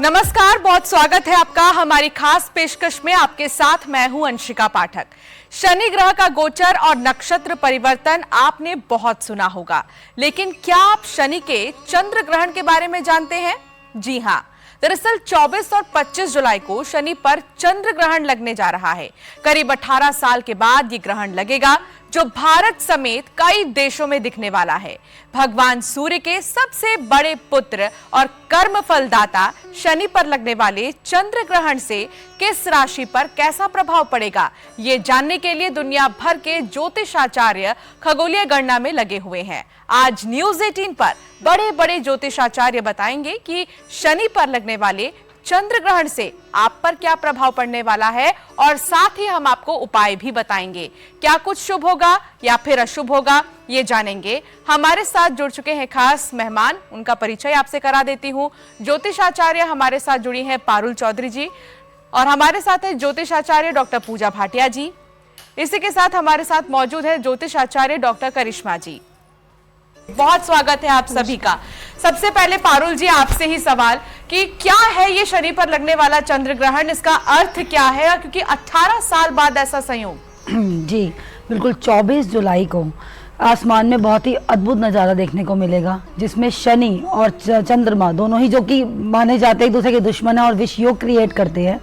नमस्कार, बहुत स्वागत है आपका हमारी खास पेशकश में। आपके साथ मैं हूं अंशिका पाठक। शनि ग्रह का गोचर और नक्षत्र परिवर्तन आपने बहुत सुना होगा, लेकिन क्या आप शनि के चंद्र ग्रहण के बारे में जानते हैं? जी हां, दरअसल 24 और 25 जुलाई को शनि पर चंद्र ग्रहण लगने जा रहा है। करीब 18 साल के बाद ये ग्रहण लगेगा, जो भारत समेत कई देशों में दिखने वाला है। भगवान सूर्य के सबसे बड़े पुत्र और कर्म फलदाता शनि पर लगने वाले चंद्र ग्रहण से किस राशि पर कैसा प्रभाव पड़ेगा, ये जानने के लिए दुनिया भर के ज्योतिषाचार्य खगोलीय गणना में लगे हुए हैं। आज न्यूज 18 पर बड़े बड़े ज्योतिषाचार्य बताएंगे कि शनि पर लगने वाले चंद्र ग्रहण से आप पर क्या प्रभाव पड़ने वाला है, और साथ ही हम आपको उपाय भी बताएंगे। क्या कुछ शुभ होगा या फिर अशुभ होगा, ये जानेंगे। हमारे साथ जुड़ चुके हैं खास मेहमान, उनका परिचय आपसे करा देती हूँ। ज्योतिषाचार्य हमारे साथ जुड़ी हैं पारुल चौधरी जी, और हमारे साथ है ज्योतिषाचार्य डॉक्टर पूजा भाटिया जी। इसी के साथ हमारे साथ मौजूद है ज्योतिषाचार्य डॉक्टर करिश्मा जी। बहुत स्वागत है आप सभी का। सबसे पहले पारुल जी, आपसे ही सवाल कि क्या है ये शनि पर लगने वाला चंद्र ग्रहण, इसका अर्थ क्या है, क्योंकि 18 साल बाद ऐसा संयोग। जी बिल्कुल, 24 जुलाई को आसमान में बहुत ही अद्भुत नज़ारा देखने को मिलेगा, जिसमें शनि और चंद्रमा दोनों ही, जो कि माने जाते हैं एक दूसरे के दुश्मन हैं और विष योग क्रिएट करते हैं,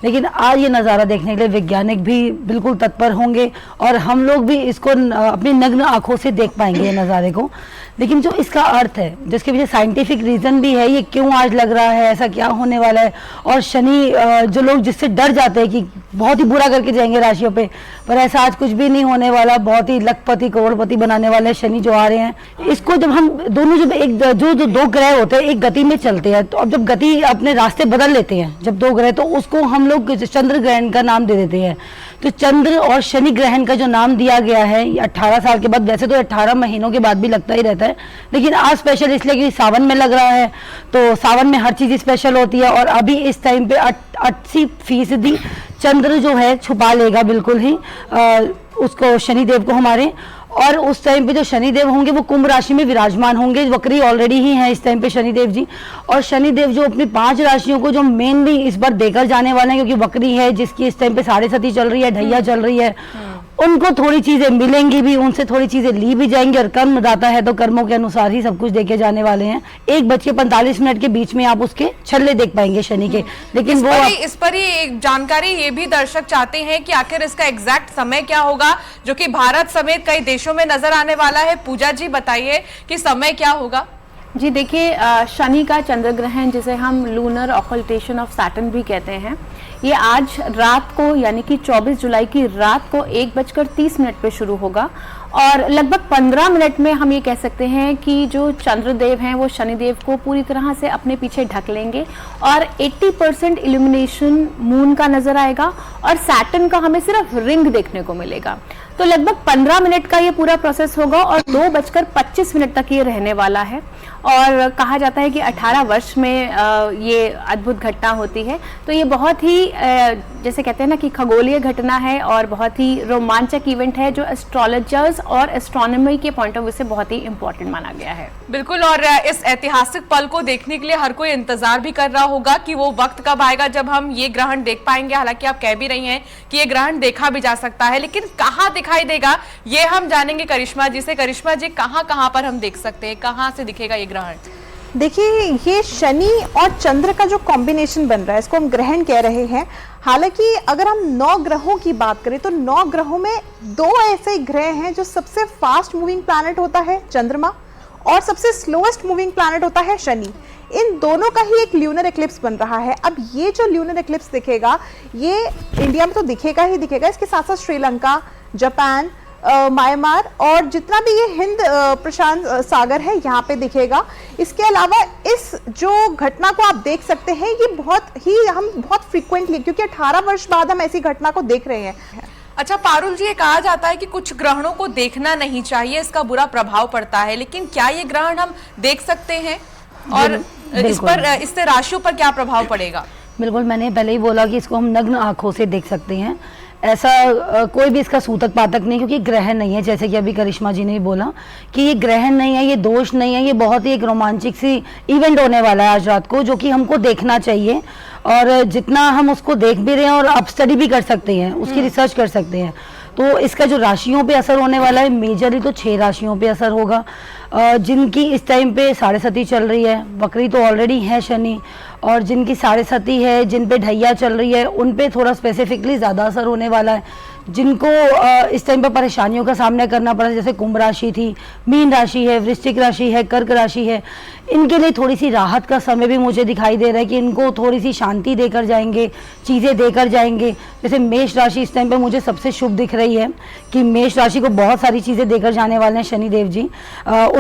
लेकिन आज ये नज़ारा देखने के लिए वैज्ञानिक भी बिल्कुल तत्पर होंगे और हम लोग भी इसको अपनी नग्न आंखों से देख पाएंगे ये नज़ारे को। लेकिन जो इसका अर्थ है, जिसके पीछे साइंटिफिक रीज़न भी है, ये क्यों आज लग रहा है, ऐसा क्या होने वाला है, और शनि जो लोग जिससे डर जाते हैं कि बहुत ही बुरा करके जाएंगे राशियों पे, पर ऐसा आज कुछ भी नहीं होने वाला। बहुत ही लखपति करोड़पति बनाने वाले शनि जो आ रहे हैं, इसको जब हम दोनों जब एक जो दो ग्रह होते हैं एक गति में चलते हैं, तो अब जब गति अपने रास्ते बदल लेते हैं जब दो ग्रह, तो उसको हम लोग चंद्र ग्रहण का नाम दे देते हैं। तो चंद्र और शनि ग्रहण का जो नाम दिया गया है, ये 18 साल के बाद, वैसे तो 18 महीनों के बाद भी लगता ही रहता है, लेकिन आज स्पेशल इसलिए कि सावन में लग रहा है, तो सावन में हर चीज़ स्पेशल होती है। और अभी इस टाइम पे 80% चंद्र जो है छुपा लेगा बिल्कुल ही उसको, शनिदेव को हमारे। और उस टाइम पे जो शनिदेव होंगे वो कुंभ राशि में विराजमान होंगे, वक्री ऑलरेडी ही हैं इस टाइम पे शनिदेव जी। और शनिदेव जो अपनी 5 राशियों को जो मेनली इस बार देकर जाने वाले हैं, क्योंकि वक्री है, जिसकी इस टाइम पे साढ़े सती चल रही है, ढैया चल रही है, उनको थोड़ी चीजें मिलेंगी भी, उनसे थोड़ी चीजें ली भी जाएंगी। और कर्मदाता है तो कर्मों के अनुसार ही सब कुछ देके जाने वाले हैं। 1:45 के बीच में आप उसके छल्ले देख पाएंगे शनि के। लेकिन इस पर ही एक जानकारी ये भी दर्शक चाहते हैं कि आखिर इसका एग्जैक्ट समय क्या होगा, जो कि भारत समेत कई देशों में नजर आने वाला है। पूजा जी बताइए कि समय क्या होगा। जी देखिए, शनि का चंद्र ग्रहण, जिसे हम लूनर ऑकल्टेशन ऑफ सैटर्न भी कहते हैं, ये आज रात को यानी कि 24 जुलाई की रात को 1:30 पे शुरू होगा, और लगभग 15 मिनट में हम ये कह सकते हैं कि जो चंद्रदेव हैं वो शनिदेव को पूरी तरह से अपने पीछे ढक लेंगे, और 80% इल्यूमिनेशन मून का नजर आएगा, और सैटर्न का हमें सिर्फ रिंग देखने को मिलेगा। तो लगभग 15 मिनट का ये पूरा प्रोसेस होगा, और 2:25 तक ये रहने वाला है। और कहा जाता है कि 18 वर्ष में ये अद्भुत घटना होती है। तो ये बहुत ही जैसे कहते हैं ना कि खगोलीय घटना है, और बहुत ही रोमांचक इवेंट है, जो एस्ट्रोलॉजर्स और एस्ट्रोनॉमी के पॉइंट ऑफ व्यू से बहुत ही इंपॉर्टेंट माना गया है। बिल्कुल, और इस ऐतिहासिक पल को देखने के लिए हर कोई इंतजार भी कर रहा होगा कि वो वक्त कब आएगा जब हम ये ग्रहण देख पाएंगे। हालांकि आप कह भी रही हैं कि ये ग्रहण देखा भी जा सकता है, लेकिन कहाँ दिखाई देगा ये हम जानेंगे करिश्मा जी से। करिश्मा जी, कहाँ पर हम देख सकते हैं, कहाँ से दिखेगा ये ग्रहण? देखिए, ये शनि और चंद्र का जो कॉम्बिनेशन बन रहा है, इसको हम ग्रहण कह रहे हैं। हालांकि अगर हम 9 ग्रहों की बात करें तो 9 ग्रहों में 2 ऐसे ग्रह हैं जो सबसे फास्ट मूविंग प्लैनेट होता है चंद्रमा, और सबसे स्लोएस्ट मूविंग प्लैनेट होता है शनि। इन दोनों का ही एक ल्यूनर एक्लिप्स बन रहा है। अब ये जो ल्यूनर एक्लिप्स दिखेगा, ये इंडिया में तो दिखेगा ही दिखेगा, इसके साथ साथ श्रीलंका, जापान, म्यांमार और जितना भी ये हिंद प्रशांत सागर है, यहाँ पे दिखेगा। इसके अलावा इस जो घटना को आप देख सकते हैं, ये हम बहुत फ्रीक्वेंटली, क्योंकि 18 वर्ष बाद हम ऐसी घटना को देख रहे हैं। अच्छा पारुल जी, ये कहा जाता है कि कुछ ग्रहणों को देखना नहीं चाहिए, इसका बुरा प्रभाव पड़ता है, लेकिन क्या ये ग्रहण हम देख सकते हैं, और इससे राशियों पर क्या प्रभाव पड़ेगा? बिल्कुल, मैंने पहले ही बोला कि इसको हम नग्न आंखों से देख सकते हैं, ऐसा कोई भी इसका सूतक पातक नहीं, क्योंकि ग्रहण नहीं है, जैसे कि अभी करिश्मा जी ने बोला कि ये ग्रहण नहीं है, ये दोष नहीं है, ये बहुत ही एक रोमांचक सी इवेंट होने वाला है आज रात को, जो कि हमको देखना चाहिए। और जितना हम उसको देख भी रहे हैं और आप स्टडी भी कर सकते हैं, उसकी रिसर्च कर सकते हैं। तो इसका जो राशियों पे असर होने वाला है, मेजरली तो 6 राशियों पे असर होगा, जिनकी इस टाइम पे साढ़े सती चल रही है, वक्री तो ऑलरेडी है शनि, और जिनकी साढ़े सती है, जिन पे ढैया चल रही है, उन पे थोड़ा स्पेसिफिकली ज़्यादा असर होने वाला है। जिनको इस टाइम पर परेशानियों का सामना करना पड़ा, जैसे कुंभ राशि थी, मीन राशि है, वृश्चिक राशि है, कर्क राशि है, इनके लिए थोड़ी सी राहत का समय भी मुझे दिखाई दे रहा है कि इनको थोड़ी सी शांति देकर जाएंगे, चीज़ें देकर जाएंगे। जैसे मेष राशि इस टाइम पे मुझे सबसे शुभ दिख रही है कि मेष राशि को बहुत सारी चीज़ें देकर जाने वाले हैं शनिदेव जी।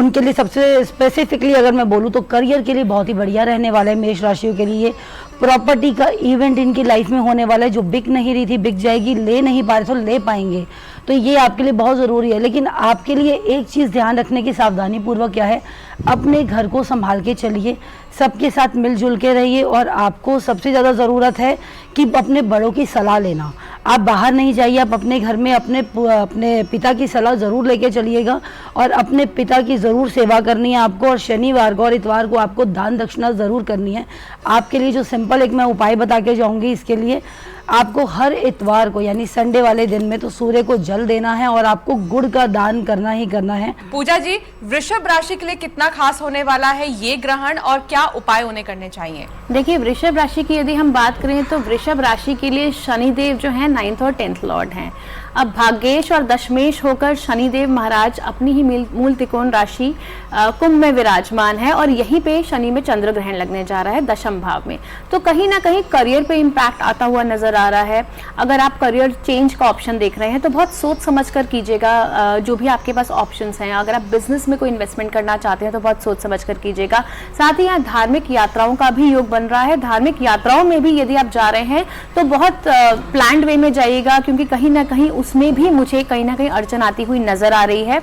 उनके लिए सबसे स्पेसिफिकली अगर मैं बोलूँ तो करियर के लिए बहुत ही बढ़िया रहने वाला है मेष राशियों के लिए। प्रॉपर्टी का इवेंट इनकी लाइफ में होने वाला है, जो बिक नहीं रही थी बिक जाएगी, ले नहीं पा रहे तो ले पाएंगे, तो ये आपके लिए बहुत ज़रूरी है। लेकिन आपके लिए एक चीज़ ध्यान रखने की सावधानी पूर्वक क्या है, अपने घर को संभाल के चलिए, सबके साथ मिलजुल के रहिए, और आपको सबसे ज़्यादा ज़रूरत है कि अपने बड़ों की सलाह लेना। आप बाहर नहीं जाइए, आप अपने घर में अपने पिता की सलाह ज़रूर लेके चलिएगा, और अपने पिता की ज़रूर सेवा करनी है आपको। और शनिवार को और इतवार को आपको दान दक्षिणा ज़रूर करनी है। आपके लिए जो सिंपल एक मैं उपाय बता के जाऊँगी, इसके लिए आपको हर इतवार को यानी संडे वाले दिन में तो सूर्य को जल देना है, और आपको गुड़ का दान करना ही करना है। पूजा जी, वृषभ राशि के लिए कितना खास होने वाला है ये ग्रहण, और क्या उपाय उन्हें करने चाहिए? देखिए, वृषभ राशि की यदि हम बात करें तो वृषभ राशि के लिए शनिदेव जो है 9th और 10th लॉर्ड हैं। अब भाग्येश और दशमेश होकर शनिदेव महाराज अपनी ही मूल त्रिकोण राशि कुंभ में विराजमान है, और यहीं पे शनि में चंद्र ग्रहण लगने जा रहा है दशम भाव में। तो कहीं ना कहीं करियर पे इम्पैक्ट आता हुआ नजर आ रहा है। अगर आप करियर चेंज का ऑप्शन देख रहे हैं तो बहुत सोच समझ कर कीजिएगा, जो भी आपके पास ऑप्शंस हैं। अगर आप बिजनेस में कोई इन्वेस्टमेंट करना चाहते हैं तो बहुत सोच समझ कर कीजिएगा। साथ ही यहाँ धार्मिक यात्राओं का भी योग बन रहा है। धार्मिक यात्राओं में भी यदि आप जा रहे हैं तो बहुत प्लान्ड वे में जाइएगा, क्योंकि कहीं ना कहीं उसमें भी मुझे कहीं ना कहीं अड़चन आती हुई नजर आ रही है।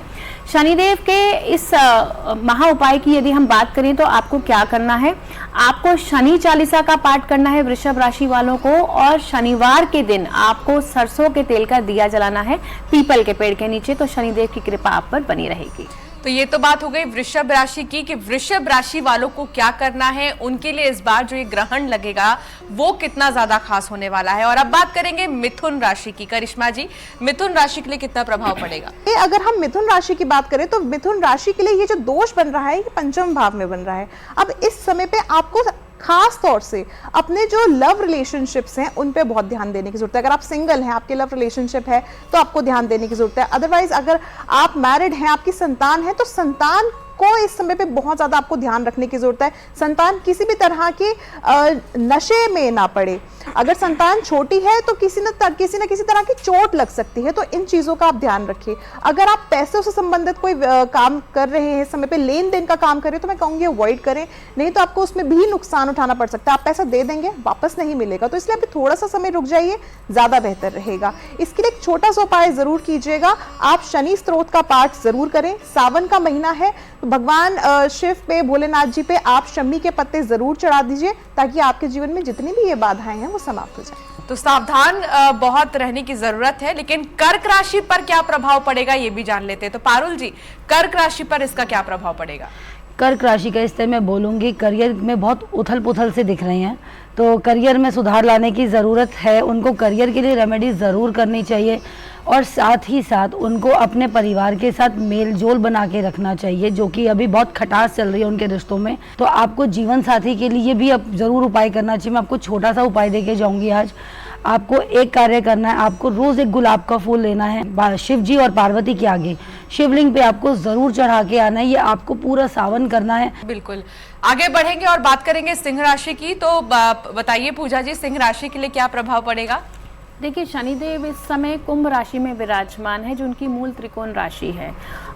शनिदेव के इस महा उपाय की यदि हम बात करें तो आपको क्या करना है, आपको शनि चालीसा का पाठ करना है वृषभ राशि वालों को, और शनिवार के दिन आपको सरसों के तेल का दिया जलाना है पीपल के पेड़ के नीचे, तो शनिदेव की कृपा आप पर बनी रहेगी। तो ये तो बात हो गई वृषभ राशि की कि वृषभ राशि वालों को क्या करना है, उनके लिए इस बार जो ये ग्रहण लगेगा वो कितना ज्यादा खास होने वाला है। और अब बात करेंगे मिथुन राशि की। करिश्मा जी, मिथुन राशि के लिए कितना प्रभाव पड़ेगा? अगर हम मिथुन राशि की बात करें तो मिथुन राशि के लिए ये जो दोष बन रहा है ये पंचम भाव में बन रहा है। अब इस समय पे आपको खास तौर से अपने जो लव रिलेशनशिप्स हैं उन पे बहुत ध्यान देने की जरूरत है। अगर आप सिंगल हैं, आपके लव रिलेशनशिप है तो आपको ध्यान देने की जरूरत है। अदरवाइज अगर आप मैरिड हैं, आपकी संतान है, तो संतान को इस समय पे बहुत ज्यादा आपको ध्यान रखने की जरूरत है। संतान किसी भी तरह के नशे में ना पड़े। अगर संतान छोटी है तो किसी न किसी तरह की चोट लग सकती है, तो इन चीजों का आप ध्यान रखिए। अगर आप पैसों से संबंधित कोई काम कर रहे हैं, समय पे लेन देन का काम कर रहे हैं, तो मैं कहूंगी अवॉइड करें, नहीं तो आपको उसमें भी नुकसान उठाना पड़ सकता है। आप पैसा दे देंगे, वापस नहीं मिलेगा, तो इसलिए आप थोड़ा सा समय रुक जाइए, ज्यादा बेहतर रहेगा। इसके लिए एक छोटा सा उपाय जरूर कीजिएगा, आप शनि स्त्रोत का पाठ जरूर करें। सावन का महीना है, भगवान शिव पे, भोलेनाथ जी पे आप शमी के पत्ते जरूर चढ़ा दीजिए, ताकि आपके जीवन में जितनी भी ये बाधाएं हैं वो समाप्त हो जाए। तो सावधान बहुत रहने की जरूरत है। लेकिन कर्क राशि पर क्या प्रभाव पड़ेगा ये भी जान लेते हैं। तो पारुल जी, कर्क राशि पर इसका क्या प्रभाव पड़ेगा? कर्क राशि का इस तरह मैं बोलूँगी, करियर में बहुत उथल पुथल से दिख रहे हैं, तो करियर में सुधार लाने की ज़रूरत है। उनको करियर के लिए रेमेडी ज़रूर करनी चाहिए, और साथ ही साथ उनको अपने परिवार के साथ मेल जोल बना के रखना चाहिए, जो कि अभी बहुत खटास चल रही है उनके रिश्तों में। तो आपको जीवन साथी के लिए भी अब ज़रूर उपाय करना चाहिए। मैं आपको छोटा सा उपाय दे के जाऊँगी आज। आपको एक कार्य करना है, आपको रोज़ एक गुलाब का फूल लेना है, शिव जी और पार्वती के आगे शिवलिंग पे आपको ज़रूर चढ़ा के आना है। ये आपको पूरा सावन करना है। बिल्कुल, आगे बढ़ेंगे और बात करेंगे सिंह राशि की। तो बताइए पूजा जी, सिंह राशि के लिए क्या प्रभाव पड़ेगा? देखिए, शनिदेव इस समय कुंभ राशि में विराजमान है, जो उनकी मूल त्रिकोण राशि है।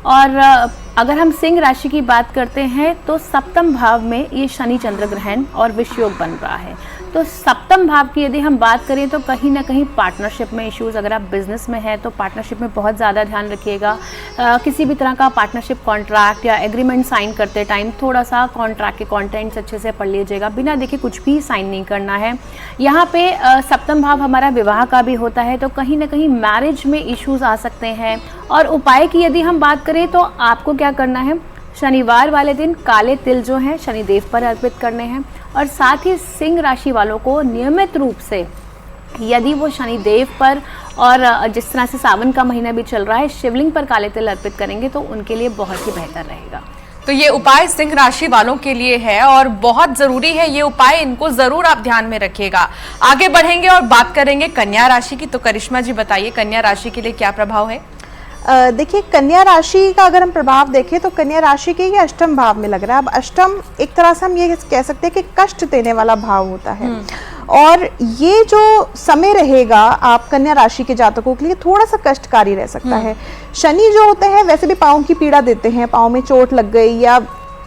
और अगर हम सिंह राशि की बात करते हैं तो सप्तम भाव में ये शनि चंद्र ग्रहण और विष योग बन रहा है। तो सप्तम भाव की यदि हम बात करें तो कहीं ना कहीं पार्टनरशिप में इश्यूज, अगर आप बिजनेस में हैं तो पार्टनरशिप में बहुत ज़्यादा ध्यान रखिएगा। किसी भी तरह का पार्टनरशिप कॉन्ट्रैक्ट या एग्रीमेंट साइन करते टाइम थोड़ा सा कॉन्ट्रैक्ट के कॉन्टेंट्स अच्छे से पढ़ लीजिएगा, बिना देखे कुछ भी साइन नहीं करना है। यहाँ पे सप्तम भाव हमारा विवाह का भी होता है, तो कहीं ना कहीं मैरिज में इश्यूज आ सकते हैं। और उपाय की यदि हम बात करें तो आपको क्या करना है, शनिवार वाले दिन काले तिल जो हैं शनिदेव पर अर्पित करने हैं। और साथ ही सिंह राशि वालों को नियमित रूप से यदि वो शनिदेव पर, और जिस तरह से सावन का महीना भी चल रहा है, शिवलिंग पर काले तिल अर्पित करेंगे तो उनके लिए बहुत ही बेहतर रहेगा। तो ये उपाय सिंह राशि वालों के लिए है और बहुत जरूरी है ये उपाय, इनको जरूर आप ध्यान में रखिएगा। आगे बढ़ेंगे और बात करेंगे कन्या राशि की। तो करिश्मा जी बताइए, कन्या राशि के लिए क्या प्रभाव है? देखिए, कन्या राशि का अगर हम प्रभाव देखें तो कन्या राशि के ये अष्टम भाव में लग रहा है। अब अष्टम एक तरह से हम ये कह सकते हैं कि कष्ट देने वाला भाव होता है। और ये जो समय रहेगा आप कन्या राशि के जातकों के लिए थोड़ा सा कष्टकारी रह सकता है। शनि जो होते हैं वैसे भी पाँव की पीड़ा देते हैं, पाँव में चोट लग गई या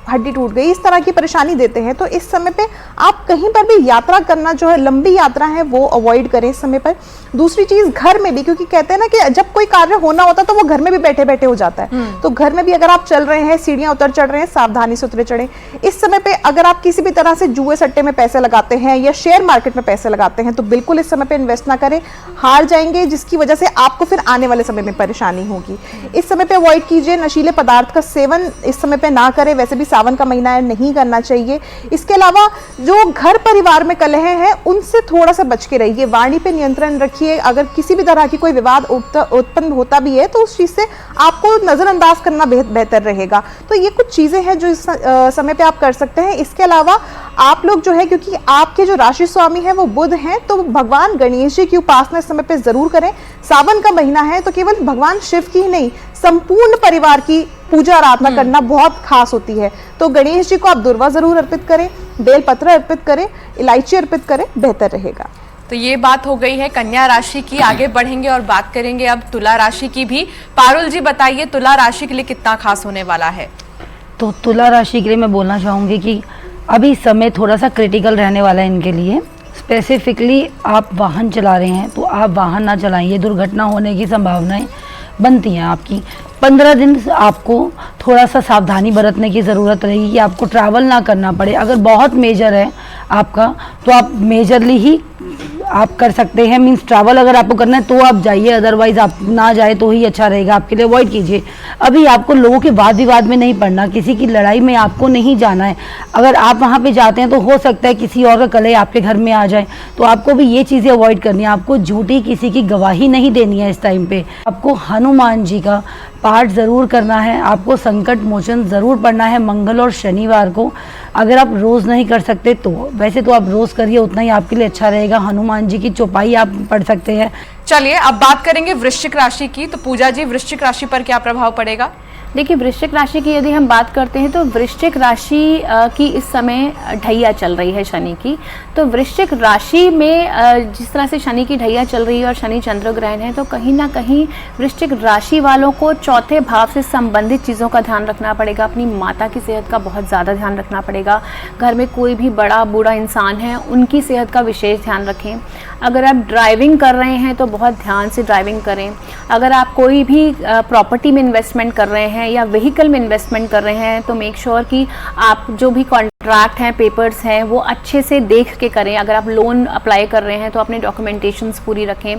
हड्डी टूट गई, इस तरह की परेशानी देते हैं। तो इस समय पे आप कहीं पर भी यात्रा करना जो है, लंबी यात्रा है वो अवॉइड करें इस समय पर। दूसरी चीज, घर में भी, क्योंकि कहते हैं ना कि जब कोई कार्य होना होता है तो वो घर में भी बैठे बैठे हो जाता है। तो घर में भी अगर आप चल रहे हैं, सीढ़ियां उतर चढ़ रहे हैं, सावधानी से उतरे चढ़े। इस समय पे अगर आप किसी भी तरह से जुए सट्टे में पैसे लगाते हैं या शेयर मार्केट में पैसे लगाते हैं तो बिल्कुल इस समय पे इन्वेस्ट ना करें, हार जाएंगे, जिसकी वजह से आपको फिर आने वाले समय में परेशानी होगी। इस समय पे अवॉइड कीजिए, नशीले पदार्थ का सेवन इस समय पे ना करें, वैसे भी सावन का महीना है, नहीं करना चाहिए। इसके अलावा जो घर परिवार में कलह हैं उनसे थोड़ा सा बच के रहिए, वाणी पे नियंत्रण रखिए। अगर किसी भी तरह की कोई विवाद उत्पन्न होता भी है तो उस चीज से आपको नजरअंदाज करना बेहतर रहेगा। तो ये कुछ चीजें हैं जो इस समय पे आप कर सकते हैं। इसके अलावा आप लोग जो है, क्योंकि आपके जो राशि स्वामी है वो बुध हैं, तो भगवान गणेश जी की उपासना इस समय पे जरूर करें। सावन का महीना है तो केवल भगवान शिव की ही नहीं, संपूर्ण परिवार की पूजा आराधना करना बहुत खास होती है। तो गणेश जी को आप दुर्वा जरूर अर्पित करें, बेलपत्र अर्पित करें, इलायची अर्पित करें, बेहतर रहेगा। तो ये बात हो गई है कन्या राशि की। आगे बढ़ेंगे और बात करेंगे अब तुला राशि की भी। पारुल जी बताइए, तुला राशि के लिए कितना खास होने वाला है? तो तुला राशि के लिए मैं बोलना चाहूँगी कि अभी समय थोड़ा सा क्रिटिकल रहने वाला है इनके लिए। स्पेसिफिकली आप वाहन चला रहे हैं तो आप वाहन ना चलाइए, दुर्घटना होने की संभावनाएं बनती हैं आपकी। 15 दिन आपको थोड़ा सा सावधानी बरतने की ज़रूरत रहेगी कि आपको ट्रैवल ना करना पड़े। अगर बहुत मेजर है आपका तो आप मेजरली ही आप कर सकते हैं, मीन्स ट्रैवल अगर आपको करना है तो आप जाइए, अदरवाइज आप ना जाए तो ही अच्छा रहेगा आपके लिए, अवॉइड कीजिए। अभी आपको लोगों के वाद विवाद में नहीं पड़ना, किसी की लड़ाई में आपको नहीं जाना है। अगर आप वहाँ पे जाते हैं तो हो सकता है किसी और का कलह आपके घर में आ जाए, तो आपको भी ये चीज़ें अवॉइड करनी है। आपको झूठी किसी की गवाही नहीं देनी है इस टाइम पे। आपको हनुमान जी का पाठ ज़रूर करना है, आपको संकट मोचन ज़रूर पढ़ना है मंगल और शनिवार को। अगर आप रोज़ नहीं कर सकते तो वैसे तो आप रोज़ करिए, उतना ही आपके लिए अच्छा रहेगा। हनुमान जी की चौपाई आप पढ़ सकते हैं। चलिए अब बात करेंगे वृश्चिक राशि की। तो पूजा जी, वृश्चिक राशि पर क्या प्रभाव पड़ेगा? देखिए, वृश्चिक राशि की यदि हम बात करते हैं तो वृश्चिक राशि की इस समय ढैया चल रही है शनि की। तो वृश्चिक राशि में जिस तरह से शनि की ढैया चल रही है और शनि चंद्र ग्रहण है, तो कहीं ना कहीं वृश्चिक राशि वालों को चौथे भाव से संबंधित चीज़ों का ध्यान रखना पड़ेगा। अपनी माता की सेहत का बहुत ज़्यादा ध्यान रखना पड़ेगा। घर में कोई भी बड़ा बूढ़ा इंसान है उनकी सेहत का विशेष ध्यान रखें। अगर आप ड्राइविंग कर रहे हैं तो बहुत ध्यान से ड्राइविंग करें। अगर आप कोई भी प्रॉपर्टी में इन्वेस्टमेंट कर रहे हैं या व्हीकल में इन्वेस्टमेंट कर रहे हैं तो मेक श्योर कि आप जो भी कॉन्ट्रैक्ट हैं, पेपर्स हैं, वो अच्छे से देख के करें। अगर आप लोन अप्लाई कर रहे हैं तो अपने डॉक्यूमेंटेशंस पूरी रखें।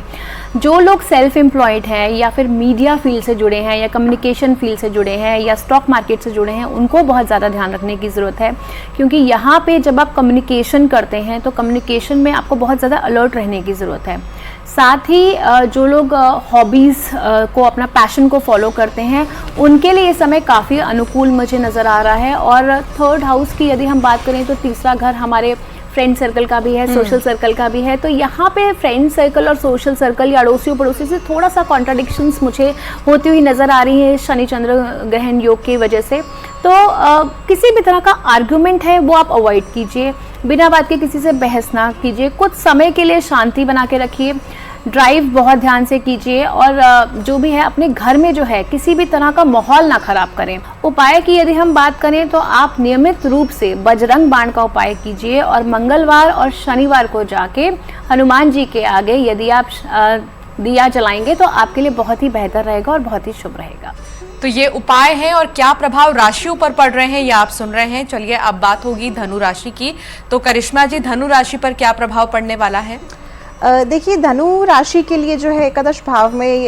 जो लोग सेल्फ एम्प्लॉयड हैं या फिर मीडिया फील्ड से जुड़े हैं या कम्युनिकेशन फील्ड से जुड़े हैं या स्टॉक मार्केट से जुड़े हैं, उनको बहुत ज़्यादा ध्यान रखने की ज़रूरत है, क्योंकि यहाँ पे जब आप कम्युनिकेशन करते हैं तो कम्युनिकेशन में आपको बहुत ज़्यादा अलर्ट रहने की ज़रूरत है। साथ ही जो लोग हॉबीज़ को, अपना पैशन को फॉलो करते हैं, उनके लिए ये समय काफ़ी अनुकूल मुझे नज़र आ रहा है। और थर्ड हाउस की यदि हम बात करें तो तीसरा घर हमारे फ्रेंड सर्कल का भी है, सोशल सर्कल का भी है। तो यहाँ पे फ्रेंड सर्कल और सोशल सर्कल या अड़ोसियों पड़ोसी से थोड़ा सा कॉन्ट्राडिक्शंस मुझे होती हुई नज़र आ रही है शनि चंद्र ग्रहण योग की वजह से। तो किसी भी तरह का आर्गुमेंट है वो आप अवॉइड कीजिए, बिना बात के किसी से बहस ना कीजिए, कुछ समय के लिए शांति बना के रखिए। ड्राइव बहुत ध्यान से कीजिए और जो भी है अपने घर में जो है किसी भी तरह का माहौल ना खराब करें। उपाय की यदि हम बात करें तो आप नियमित रूप से बजरंग बाण का उपाय कीजिए और मंगलवार और शनिवार को जाके हनुमान जी के आगे यदि आप दिया जलाएंगे तो आपके लिए बहुत ही बेहतर रहेगा और बहुत ही शुभ रहेगा। तो ये उपाय हैं और क्या प्रभाव राशियों पर पड़ रहे हैं ये आप सुन रहे हैं। चलिए अब बात होगी धनु राशि की। तो करिश्मा जी, धनु राशि पर क्या प्रभाव पड़ने वाला है? देखिए, धनु राशि के लिए जो है एकादश भाव में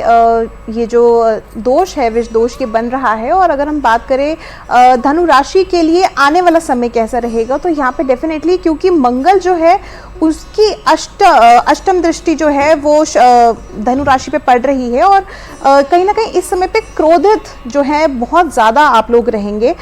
ये जो दोष है विष दोष के बन रहा है। और अगर हम बात करें धनु राशि के लिए आने वाला समय कैसा रहेगा, तो यहाँ पे डेफिनेटली क्योंकि मंगल जो है उसकी अष्टम दृष्टि जो है वो धनु राशि पे पड़ रही है और कहीं ना कहीं इस समय पे क्रोधित जो है बहुत ज़्यादा आप लोग रहेंगे।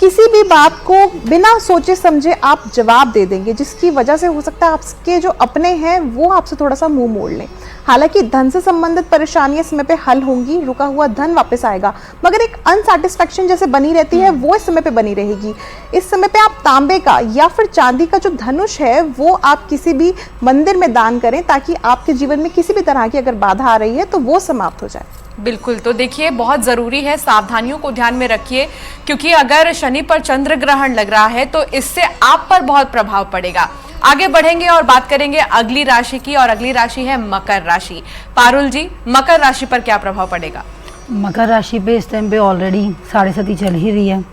किसी भी बात को बिना सोचे समझे आप जवाब दे देंगे, जिसकी वजह से हो सकता है आपके जो अपने हैं वो आपसे थोड़ा सा मुंह मोड़ लें। हालांकि धन से संबंधित परेशानियां समय पे हल होंगी, रुका हुआ धन वापस आएगा, मगर एक अनसैटिस्फैक्शन जैसे बनी रहती है वो इस समय पे बनी रहेगी। इस समय पे आप तांबे का या फिर चांदी का जो धनुष है वो आप किसी भी मंदिर में दान करें, ताकि आपके जीवन में किसी भी तरह की अगर बाधा आ रही है तो वो समाप्त हो जाए। बिल्कुल। तो देखिए, बहुत ज़रूरी है, सावधानियों को ध्यान में रखिए, क्योंकि अगर शनि पर चंद्र ग्रहण लग रहा है तो इससे आप पर बहुत प्रभाव पड़ेगा। आगे बढ़ेंगे और बात करेंगे अगली राशि की, और अगली राशि है मकर राशि। पारुल जी, मकर राशि पर क्या प्रभाव पड़ेगा? मकर राशि पे इस टाइम पे ऑलरेडी 7:30 चल ही रही है,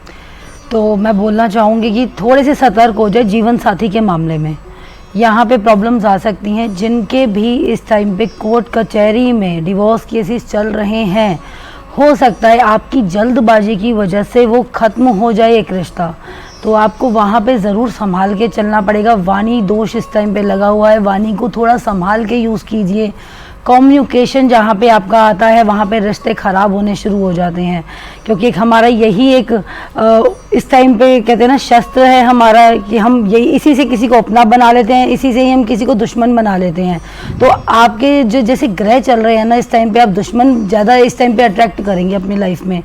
तो मैं बोलना चाहूँगी कि थोड़े से सतर्क हो जाए जीवन साथी के मामले में। यहाँ पे प्रॉब्लम्स आ सकती हैं। जिनके भी इस टाइम पे कोर्ट कचहरी में डिवोर्स केसेस चल रहे हैं, हो सकता है आपकी जल्दबाजी की वजह से वो ख़त्म हो जाए एक रिश्ता, तो आपको वहाँ पे ज़रूर संभाल के चलना पड़ेगा। वाणी दोष इस टाइम पे लगा हुआ है, वाणी को थोड़ा संभाल के यूज़ कीजिए। कम्युनिकेशन जहाँ पे आपका आता है वहाँ पे रिश्ते ख़राब होने शुरू हो जाते हैं, क्योंकि एक हमारा यही एक इस टाइम पे कहते हैं ना शस्त्र है हमारा, कि हम यही इसी से किसी को अपना बना लेते हैं, इसी से ही हम किसी को दुश्मन बना लेते हैं। तो आपके जो जैसे ग्रह चल रहे हैं ना, इस टाइम पे आप दुश्मन ज़्यादा इस टाइम पे अट्रैक्ट करेंगे अपनी लाइफ में।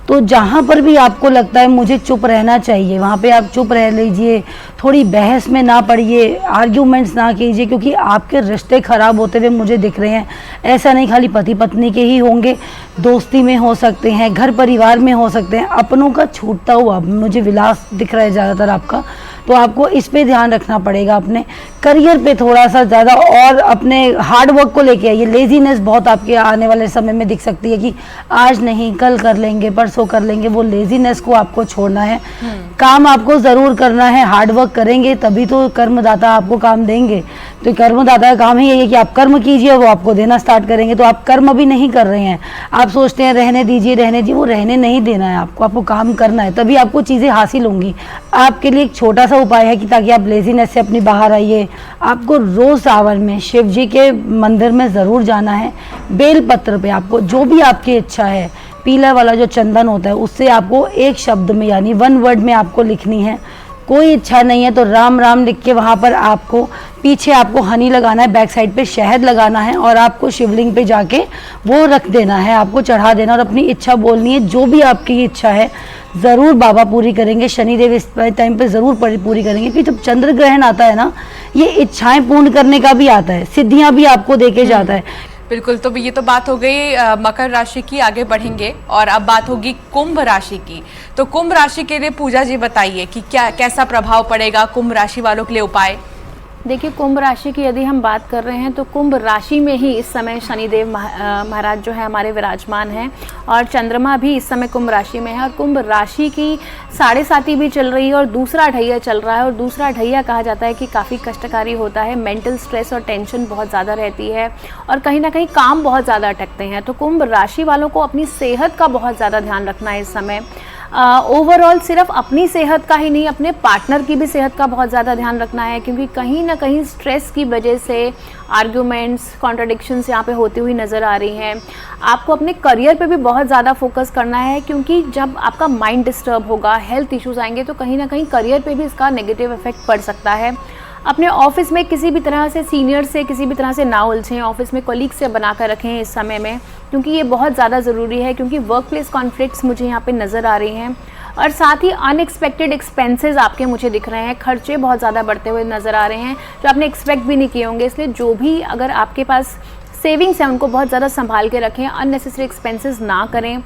तो जहाँ पर भी आपको लगता है मुझे चुप रहना चाहिए, वहाँ पे आप चुप रह लीजिए, थोड़ी बहस में ना पड़िए, आर्ग्यूमेंट्स ना कीजिए, क्योंकि आपके रिश्ते ख़राब होते हुए मुझे दिख रहे हैं। ऐसा नहीं खाली पति पत्नी के ही होंगे, दोस्ती में हो सकते हैं, घर परिवार में हो सकते हैं। अपनों का छूटता हुआ मुझे विलास दिख रहा है ज़्यादातर आपका, तो आपको इस पे ध्यान रखना पड़ेगा। अपने करियर पे थोड़ा सा ज़्यादा और अपने हार्ड वर्क को लेके आइए। लेजीनेस बहुत आपके आने वाले समय में दिख सकती है कि आज नहीं कल कर लेंगे, परसों कर लेंगे, वो लेजीनेस को आपको छोड़ना है। काम आपको ज़रूर करना है, हार्ड वर्क करेंगे तभी तो कर्मदाता आपको काम देंगे। तो कर्मदाता का काम ही यही है कि आप कर्म कीजिए, वो आपको देना स्टार्ट करेंगे। तो आप कर्म अभी नहीं कर रहे हैं, आप सोचते हैं रहने दीजिए, वो रहने नहीं देना है आपको काम करना है, तभी आपको चीज़ें हासिल होंगी। आपके लिए एक छोटा सा उपाय है कि ताकि आप लेजीनेस से अपनी बाहर आइए, आपको रोज़ सावन में शिव जी के मंदिर में ज़रूर जाना है। बेल पत्र पे आपको जो भी आपकी इच्छा है, पीला वाला जो चंदन होता है उससे आपको एक शब्द में यानी 1 वर्ड में आपको लिखनी है। कोई इच्छा नहीं है तो राम राम लिख के वहाँ पर आपको पीछे आपको हनी लगाना है, बैक साइड पे शहद लगाना है और आपको शिवलिंग पे जाके वो रख देना है, आपको चढ़ा देना और अपनी इच्छा बोलनी है। जो भी आपकी इच्छा है ज़रूर बाबा पूरी करेंगे, शनिदेव इस टाइम पे ज़रूर पूरी करेंगे। क्योंकि जब चंद्र ग्रहण आता है ना, ये इच्छाएं पूर्ण करने का भी आता है, सिद्धियां भी आपको देके जाता है। बिल्कुल। तो ये तो बात हो गई मकर राशि की। आगे बढ़ेंगे और अब बात होगी कुंभ राशि की। तो कुंभ राशि के लिए पूजा जी बताइए कि क्या कैसा प्रभाव पड़ेगा कुंभ राशि वालों के लिए उपाय? देखिए, कुंभ राशि की यदि हम बात कर रहे हैं तो कुंभ राशि में ही इस समय शनिदेव महाराज जो है हमारे विराजमान हैं और चंद्रमा भी इस समय कुंभ राशि में है और कुंभ राशि की 7.5 भी चल रही है और दूसरा ढैया चल रहा है। और दूसरा ढैया कहा जाता है कि काफ़ी कष्टकारी होता है, मेंटल स्ट्रेस और टेंशन बहुत ज़्यादा रहती है और कहीं ना कहीं काम बहुत ज़्यादा अटकते हैं। तो कुंभ राशि वालों को अपनी सेहत का बहुत ज़्यादा ध्यान रखना है इस समय। ओवरऑल सिर्फ अपनी सेहत का ही नहीं, अपने पार्टनर की भी सेहत का बहुत ज़्यादा ध्यान रखना है, क्योंकि कहीं ना कहीं स्ट्रेस की वजह से आर्ग्यूमेंट्स, कॉन्ट्रडिक्शंस यहाँ पे होती हुई नज़र आ रही हैं। आपको अपने करियर पे भी बहुत ज़्यादा फोकस करना है, क्योंकि जब आपका माइंड डिस्टर्ब होगा, हेल्थ इश्यूज आएंगे तो कहीं ना कहीं करियर पे भी इसका नेगेटिव इफेक्ट पड़ सकता है। अपने ऑफिस में किसी भी तरह से सीनियर से किसी भी तरह से ना उलझें, ऑफिस में कलीग से बना कर रखें इस समय में, क्योंकि ये बहुत ज़्यादा ज़रूरी है। क्योंकि वर्क प्लेस कॉन्फ्लिक्ट्स मुझे यहाँ पे नज़र आ रही हैं और साथ ही अनएक्सपेक्टेड एक्सपेंसेस आपके मुझे दिख रहे हैं, खर्चे बहुत ज़्यादा बढ़ते हुए नज़र आ रहे हैं जो आपने एक्सपेक्ट भी नहीं किए होंगे। इसलिए जो भी अगर आपके पास सेविंग्स हैं उनको बहुत ज़्यादा संभाल के रखें, अननेसेसरी एक्सपेंसेस ना करें।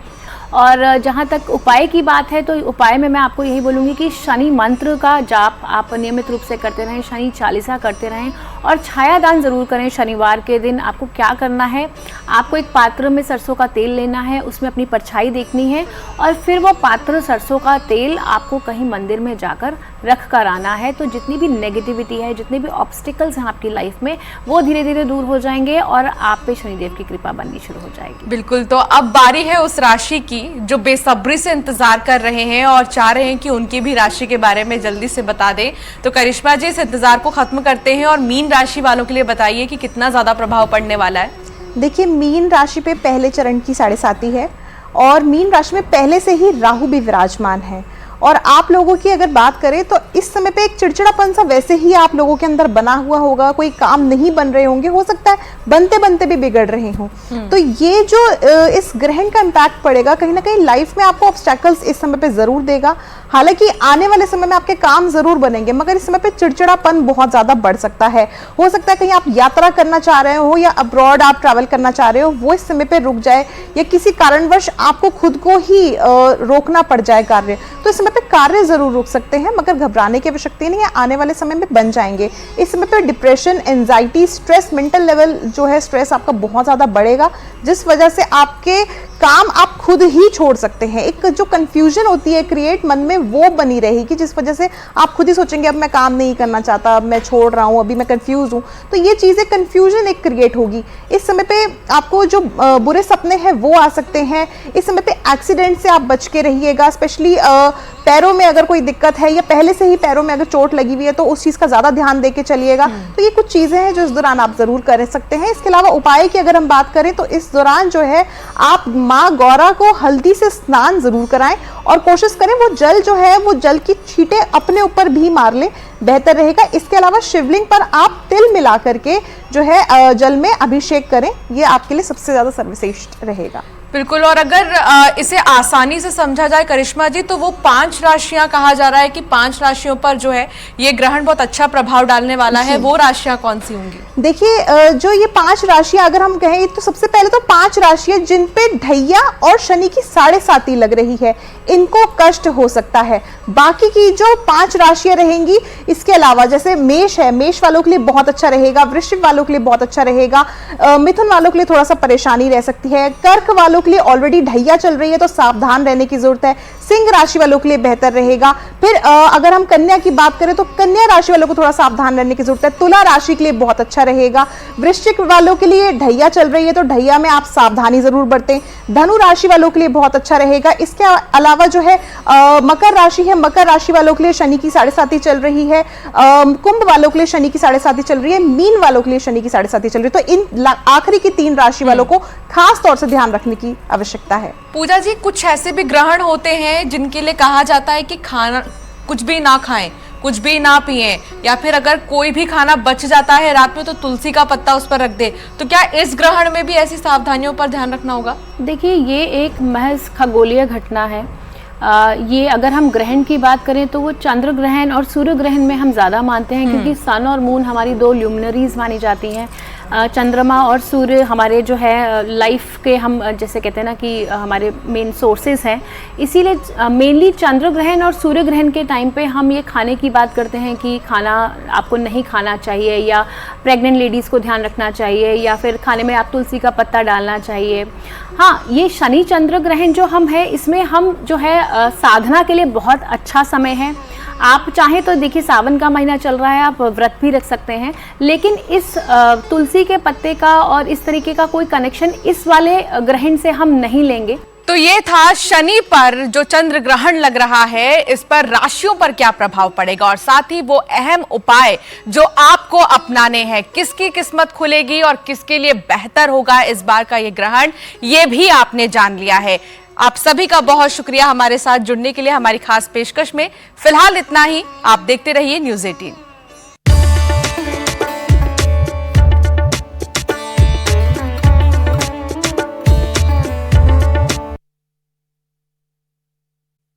और जहाँ तक उपाय की बात है तो उपाय में मैं आपको यही बोलूँगी कि शनि मंत्र का जाप आप नियमित रूप से करते रहें, शनि चालीसा करते रहें और छायादान ज़रूर करें। शनिवार के दिन आपको क्या करना है, आपको एक पात्र में सरसों का तेल लेना है, उसमें अपनी परछाई देखनी है और फिर वो पात्र सरसों का तेल आपको कहीं मंदिर में जाकर रख कर आना है। तो जितनी भी नेगेटिविटी है, जितने भी ऑब्स्टिकल्स हैं आपकी लाइफ में, वो धीरे धीरे दूर हो जाएंगे और आप पे शनिदेव की कृपा बननी शुरू हो जाएगी। बिल्कुल, तो अब बारी है उस राशि की जो बेसब्री से इंतजार कर रहे हैं और चाह रहे हैं कि उनकी भी राशि के बारे में जल्दी से बता दें। तो करिश्मा जी, इस इंतजार को खत्म करते हैं और मीन राशि वालों के लिए बताइए कि कितना ज्यादा प्रभाव पड़ने वाला है। देखिए, मीन राशि पे पहले चरण की 7.5 है और मीन राशि में पहले से ही राहु भी विराजमान है। और आप लोगों की अगर बात करें तो इस समय पे एक चिड़चिड़ापन सा वैसे ही आप लोगों के अंदर बना हुआ होगा, कोई काम नहीं बन रहे होंगे, हो सकता है बनते बनते भी बिगड़ रहे हों। तो ये जो इस ग्रहण का इम्पैक्ट पड़ेगा, कहीं ना कहीं लाइफ में आपको ऑब्स्टैकल्स इस समय पे जरूर देगा। हालांकि आने वाले समय में आपके काम जरूर बनेंगे, मगर इस समय पे चिड़चिड़ापन बहुत ज्यादा बढ़ सकता है। हो सकता है कहीं आप यात्रा करना चाह रहे हो या अब्रॉड आप ट्रैवल करना चाह रहे हो, वो इस समय पे रुक जाए या किसी कारणवश आपको खुद को ही रोकना पड़ जाए कार्य, तो इस समय पे कार्य जरूर रुक सकते हैं, मगर घबराने की आवश्यकता नहीं है, आने वाले समय में बन जाएंगे। इस समय पे depression, anxiety, stress, mental level जो है स्ट्रेस आपका बहुत ज्यादा बढ़ेगा, जिस वजह से आपके काम आप खुद ही छोड़ सकते हैं। एक जो कंफ्यूजन होती है क्रिएट मन में, वो बनी रहेगी, जिस वजह से आप खुद ही सोचेंगे अब मैं काम नहीं करना चाहता, अब मैं छोड़ रहा हूँ, अभी मैं कंफ्यूज हूँ। तो ये चीजें कंफ्यूजन एक क्रिएट होगी। इस समय पे आपको जो बुरे सपने हैं वो आ सकते हैं। इस समय पे एक्सीडेंट से आप बच के रहिएगा, स्पेशली पैरों में अगर कोई दिक्कत है या पहले से ही पैरों में अगर चोट लगी हुई है तो उस चीज का ज्यादा ध्यान देके चलिएगा। तो ये कुछ चीजें हैं जो इस दौरान आप जरूर कर सकते हैं। इसके अलावा उपाय की अगर हम बात करें तो इस दौरान जो है आप माँ गौरा को हल्दी से स्नान जरूर कराएं और कोशिश करें वो जल जो है वो जल की छींटे अपने ऊपर भी मार लें, बेहतर रहेगा। इसके अलावा शिवलिंग पर आप तिल मिला करके जो है जल में अभिषेक करें, ये आपके लिए सबसे ज्यादा सर्वश्रेष्ठ रहेगा। बिल्कुल, और अगर इसे आसानी से समझा जाए करिश्मा जी, तो वो 5 राशियां कहा जा रहा है कि 5 राशियों पर जो है ये ग्रहण बहुत अच्छा प्रभाव डालने वाला है, वो राशियां कौन सी होंगी? देखिए, जो ये 5 राशियां अगर हम कहें तो सबसे पहले तो 5 राशियां जिन पे ढैया और शनि की 7.5 लग रही है, इनको कष्ट हो सकता है। बाकी की जो 5 राशियां रहेंगी, इसके अलावा जैसे मेष है, मेष वालों के लिए बहुत अच्छा रहेगा, वृश्चिक वालों के लिए बहुत अच्छा रहेगा, मिथुन वालों के लिए थोड़ा सा परेशानी रह सकती है, कर्क वालों के लिए ऑलरेडी ढैया चल रही है तो सावधान रहने की जरूरत है, सिंह राशि वालों के लिए बेहतर रहेगा। फिर अगर हम कन्या की बात करें तो कन्या राशि वालों को थोड़ा सावधान रहने की जरूरत है, तुला राशि के लिए बहुत अच्छा रहेगा, वृश्चिक वालों के लिए ढैया चल रही है तो ढैया में आप सावधानी जरूर बरतें, धनु राशि वालों के लिए बहुत अच्छा रहेगा। इसके अलावा जो है मकर राशि है, मकर राशि वालों के लिए शनि की 7.5 चल रही है, कुंभ वालों के लिए शनि की 7.5 चल रही है, मीन वालों के लिए शनि की 7.5 चल रही है। तो इन आखिरी की 3 राशि वालों को खास तौर से ध्यान रखने की आवश्यकता है। पूजा जी, कुछ ऐसे भी ग्रहण होते हैं जिनके लिए कहा जाता है कि खाना कुछ भी ना खाएं, कुछ भी ना पिएं, या फिर अगर कोई भी खाना बच जाता है रात में तो तुलसी का पत्ता उस पर रख दे। तो क्या इस ग्रहण में भी ऐसी सावधानियों पर ध्यान रखना होगा? देखिए, ये एक महज खगोलीय घटना है। ये अगर हम ग्रहण की बात करें तो वो चंद्र ग्रहण और सूर्य ग्रहण में हम ज़्यादा मानते हैं, क्योंकि सन और मून हमारी 2 ल्यूमिनरीज मानी जाती हैं। चंद्रमा और सूर्य हमारे जो है लाइफ के, हम जैसे कहते हैं ना कि हमारे मेन सोर्सेज हैं। इसीलिए मेनली चंद्र ग्रहण और सूर्य ग्रहण के टाइम पे हम ये खाने की बात करते हैं कि खाना आपको नहीं खाना चाहिए, या प्रेग्नेंट लेडीज़ को ध्यान रखना चाहिए, या फिर खाने में आप तुलसी का पत्ता डालना चाहिए। हाँ, ये शनि चंद्र ग्रहण जो हम है, इसमें हम जो है साधना के लिए बहुत अच्छा समय है। आप चाहें तो देखिए, सावन का महीना चल रहा है, आप व्रत भी रख सकते हैं, लेकिन इस तुलसी के पत्ते का और इस तरीके का कोई कनेक्शन इस वाले ग्रहण से हम नहीं लेंगे। तो ये था शनि पर जो चंद्र ग्रहण लग रहा है, इस पर राशियों पर क्या प्रभाव पड़ेगा, और साथ ही वो अहम उपाय जो आपको अपनाने हैं, किसकी किस्मत खुलेगी और किसके लिए बेहतर होगा इस बार का ये ग्रहण, ये भी आपने जान लिया है। आप सभी का बहुत शुक्रिया हमारे साथ जुड़ने के लिए हमारी खास पेशकश में। फिलहाल इतना ही, आप देखते रहिए न्यूज़ 18।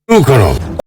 करो